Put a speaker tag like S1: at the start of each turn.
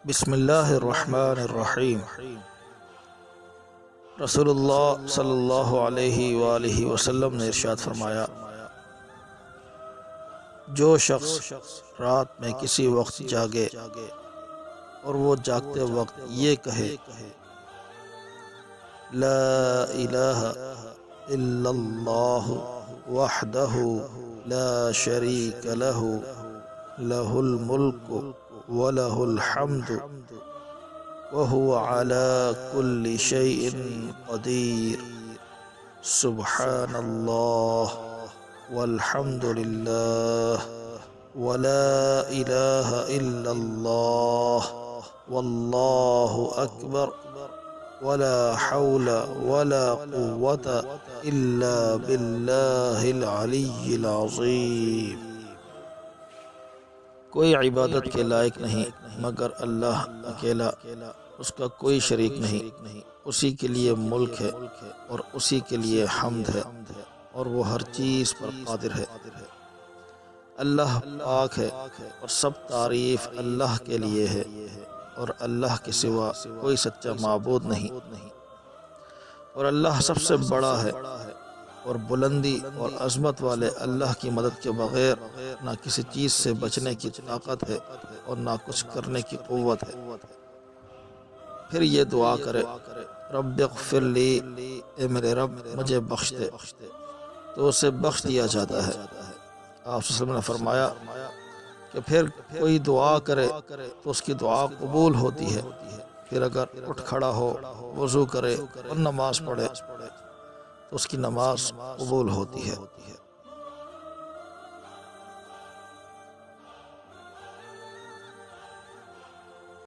S1: بسم اللہ الرحمن الرحیم۔ رسول اللہ صلی اللہ علیہ وآلہ وسلم نے ارشاد فرمایا، جو شخص رات میں کسی وقت جاگے اور وہ جاگتے وقت یہ کہے لا الہ الا اللہ وحدہ لا شریک لہ لہ الملک وَلَهُ الْحَمْدُ وَهُوَ عَلَى كُلِّ شَيْءٍ قَدِيرٌ سبحان اللہ والحمد للہ ولا الہ الا اللہ واللہ اکبر ولا حول ولا قوة الا باللہ العلی العظیم۔ کوئی عبادت کے لائق نہیں مگر اللہ اکیلا، اس کا کوئی شریک نہیں، اسی کے لیے ملک ہے اور اسی کے لیے حمد ہے اور وہ ہر چیز پر قادر ہے۔ اللہ پاک ہے اور سب تعریف اللہ کے لیے ہے اور اللہ کے سوا کوئی سچا معبود نہیں، اور اللہ سب سے بڑا ہے اور بلندی اور عظمت والے اللہ کی مدد کے بغیر نہ کسی چیز سے بچنے کی طاقت ہے اور نہ کچھ کرنے کی قوت ہے۔ پھر یہ دعا کرے رب اغفر لی، اے میرے رب مجھے بخش دے، تو اسے بخش دیا جاتا ہے۔ آپ صلی اللہ علیہ وسلم نے فرمایا کہ پھر کوئی دعا کرے تو اس کی دعا قبول ہوتی ہے، پھر اگر اٹھ کھڑا ہو، وضو کرے اور نماز پڑھے تو اس کی نماز قبول ہوتی ہے۔